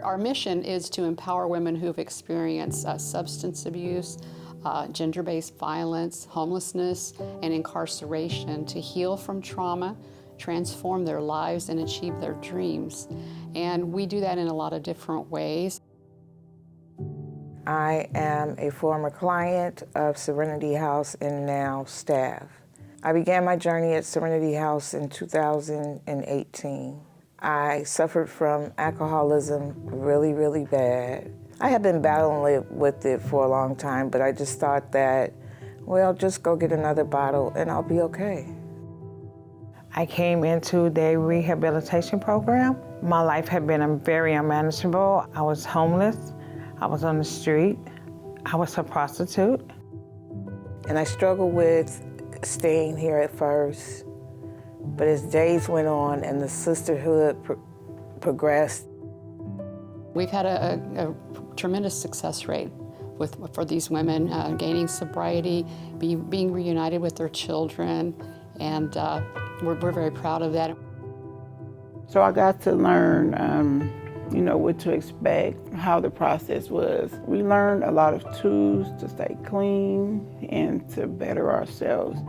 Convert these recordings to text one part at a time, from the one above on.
Our mission is to empower women who have experienced substance abuse, gender-based violence, homelessness, and incarceration to heal from trauma, transform their lives, and achieve their dreams. And we do that in a lot of different ways. I am a former client of Serenity House and now staff. I began my journey at Serenity House in 2018. I suffered from alcoholism really bad. I had been battling with it for a long time, but I just thought that, well, just go get another bottle and I'll be okay. I came into the rehabilitation program. My life had been very unmanageable. I was homeless. I was on the street. I was a prostitute. And I struggled with staying here at first, but as days went on and the sisterhood progressed. We've had a tremendous success rate for these women, gaining sobriety, being reunited with their children, and we're very proud of that. So I got to learn, what to expect, how the process was. We learned a lot of tools to stay clean and to better ourselves.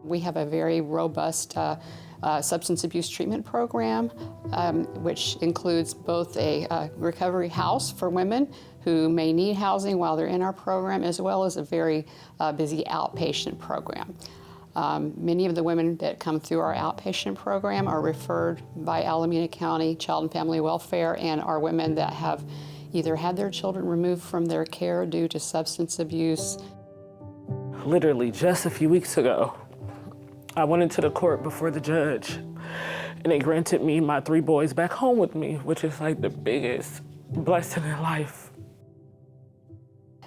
We have a very robust substance abuse treatment program, which includes both a recovery house for women who may need housing while they're in our program, as well as a very busy outpatient program. Many of the women that come through our outpatient program are referred by Alameda County Child and Family Welfare and are women that have either had their children removed from their care due to substance abuse. Literally just a few weeks ago, I went into the court before the judge and they granted me my 3 boys back home with me, which is like the biggest blessing in life.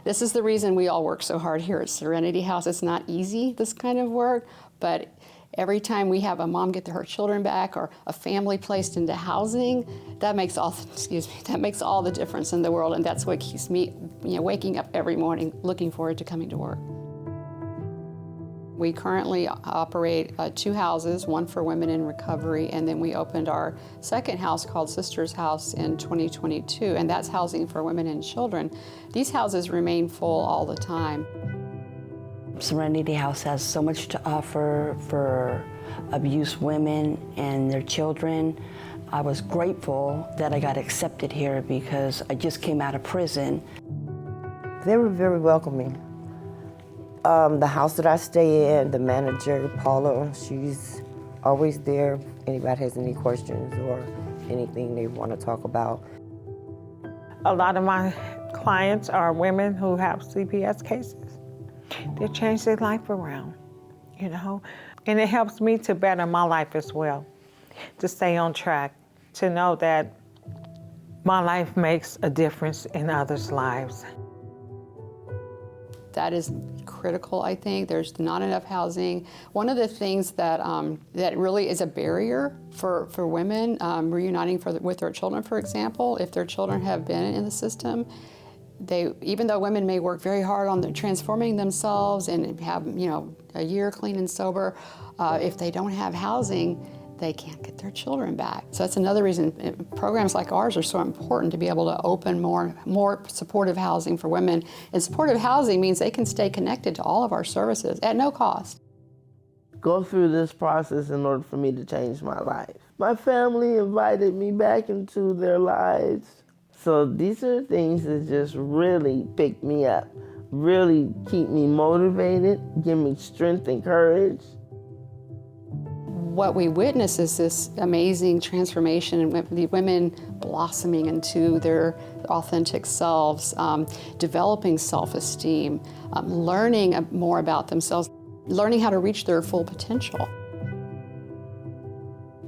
This is the reason we all work so hard here at Serenity House. It's not easy, this kind of work, but every time we have a mom get her children back or a family placed into housing, that makes all the difference in the world, and that's what keeps me, waking up every morning looking forward to coming to work. We currently operate 2 houses, one for women in recovery, and then we opened our second house called Sisters House in 2022, and that's housing for women and children. These houses remain full all the time. Serenity House has so much to offer for abused women and their children. I was grateful that I got accepted here because I just came out of prison. They were very welcoming. The house that I stay in, the manager, Paula, she's always there if anybody has any questions or anything they want to talk about. A lot of my clients are women who have CPS cases. They change their life around, and it helps me to better my life as well, to stay on track, to know that my life makes a difference in others' lives. That is critical, I think. There's not enough housing. One of the things that that really is a barrier for women reuniting with their children, for example, if their children have been in the system, even though women may work very hard on transforming themselves and have a year clean and sober, if they don't have housing, they can't get their children back. So that's another reason programs like ours are so important, to be able to open more supportive housing for women. And supportive housing means they can stay connected to all of our services at no cost. Go through this process in order for me to change my life. My family invited me back into their lives. So these are things that just really pick me up, really keep me motivated, give me strength and courage. What we witness is this amazing transformation and the women blossoming into their authentic selves, developing self-esteem, learning more about themselves, learning how to reach their full potential.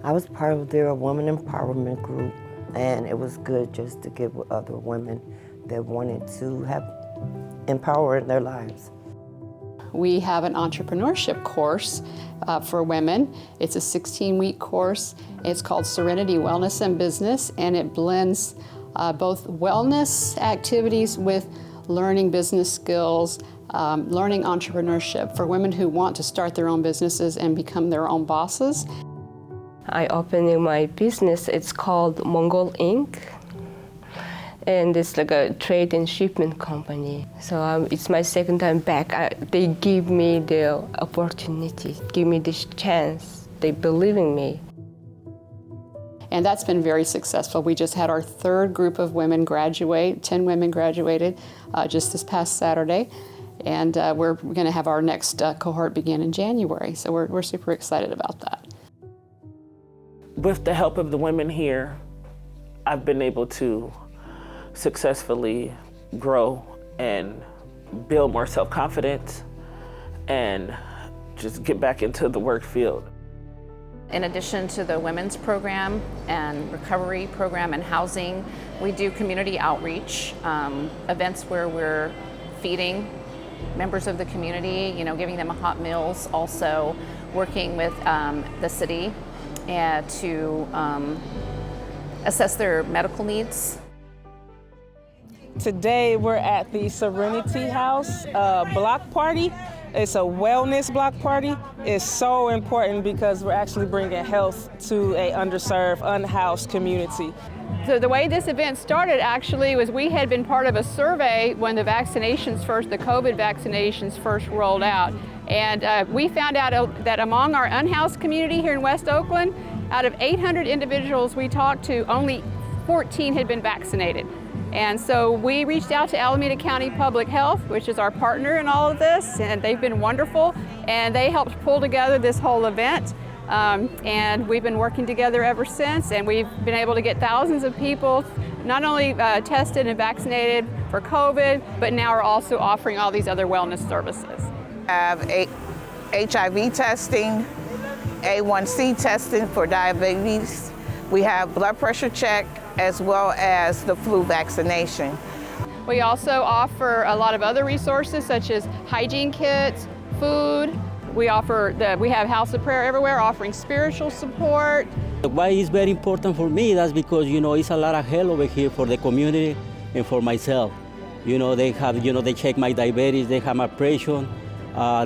I was part of their women empowerment group, and it was good just to get with other women that wanted to have empower in their lives. We have an entrepreneurship course for women. It's a 16-week course. It's called Serenity Wellness and Business, and it blends both wellness activities with learning business skills, learning entrepreneurship for women who want to start their own businesses and become their own bosses. I opened my business. It's called Mongol Inc. And it's like a trade and shipment company. So it's my second time back. They give me the opportunity, give me this chance. They believe in me. And that's been very successful. We just had our third group of women graduate. 10 women graduated just this past Saturday. And we're going to have our next cohort begin in January. So we're super excited about that. With the help of the women here, I've been able to successfully grow and build more self-confidence and just get back into the work field. In addition to the women's program and recovery program and housing, we do community outreach, events where we're feeding members of the community, giving them hot meals, also working with the city to assess their medical needs. Today we're at the Serenity House block party. It's a wellness block party. It's so important because we're actually bringing health to a underserved, unhoused community. So the way this event started actually was we had been part of a survey when the COVID vaccinations first rolled out. And we found out that among our unhoused community here in West Oakland, out of 800 individuals we talked to, only 14 had been vaccinated. And so we reached out to Alameda County Public Health, which is our partner in all of this, and they've been wonderful. And they helped pull together this whole event. And we've been working together ever since, and we've been able to get thousands of people not only tested and vaccinated for COVID, but now are also offering all these other wellness services. We have HIV testing, A1C testing for diabetes. We have blood pressure check as well as the flu vaccination. We also offer a lot of other resources such as hygiene kits, food. We have House of Prayer everywhere offering spiritual support. Why it's very important for me, that's because, it's a lot of help over here for the community and for myself. They check my diabetes, they have my pressure.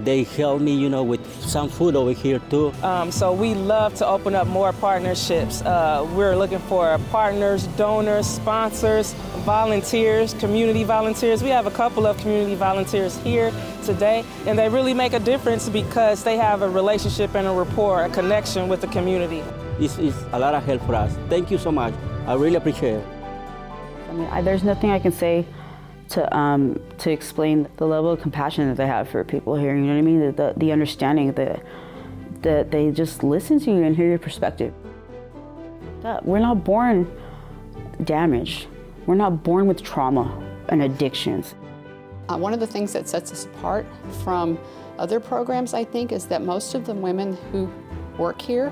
They help me, with some food over here too. So we love to open up more partnerships. We're looking for partners, donors, sponsors, volunteers, community volunteers. We have a couple of community volunteers here today, and they really make a difference because they have a relationship and a rapport, a connection with the community. This is a lot of help for us. Thank you so much. I really appreciate it. There's nothing I can say to explain the level of compassion that they have for people here. You know what I mean? The understanding that they just listen to you and hear your perspective. We're not born damaged. We're not born with trauma and addictions. One of the things that sets us apart from other programs, I think, is that most of the women who work here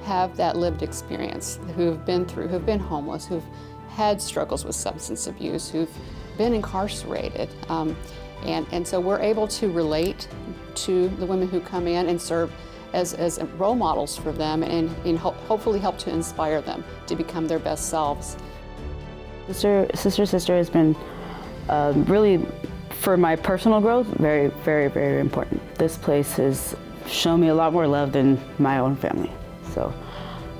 have that lived experience, who've been homeless, who've had struggles with substance abuse, who've been incarcerated. And so we're able to relate to the women who come in and serve as role models for them and hopefully help to inspire them to become their best selves. Sister has been really, for my personal growth, very, very, very important. This place has shown me a lot more love than my own family. So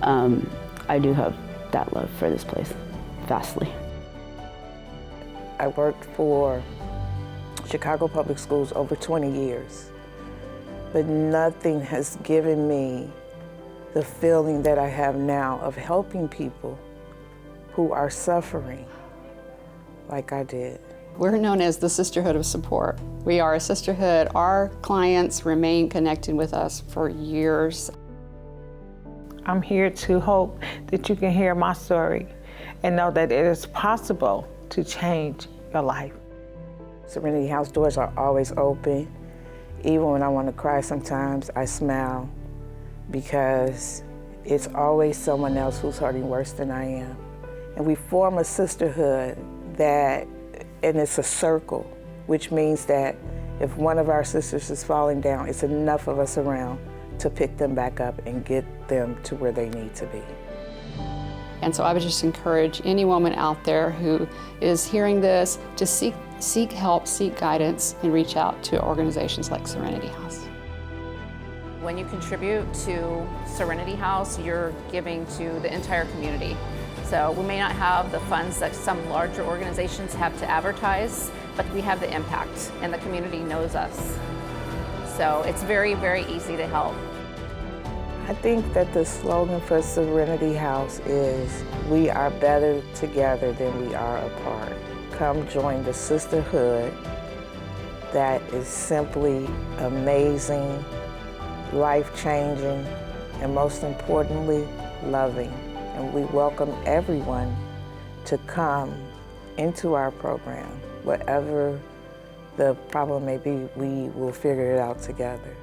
I do have that love for this place, vastly. I worked for Chicago Public Schools over 20 years, but nothing has given me the feeling that I have now of helping people who are suffering like I did. We're known as the Sisterhood of Support. We are a sisterhood. Our clients remain connected with us for years. I'm here to hope that you can hear my story and know that it is possible to change your life. Serenity House doors are always open. Even when I want to cry sometimes, I smile because it's always someone else who's hurting worse than I am. And we form a sisterhood and it's a circle, which means that if one of our sisters is falling down, it's enough of us around to pick them back up and get them to where they need to be. And so I would just encourage any woman out there who is hearing this to seek help, seek guidance, and reach out to organizations like Serenity House. When you contribute to Serenity House, you're giving to the entire community. So we may not have the funds that some larger organizations have to advertise, but we have the impact and the community knows us. So it's very, very easy to help. I think that the slogan for Serenity House is, we are better together than we are apart. Come join the sisterhood that is simply amazing, life-changing, and most importantly, loving. And we welcome everyone to come into our program. Whatever the problem may be, we will figure it out together.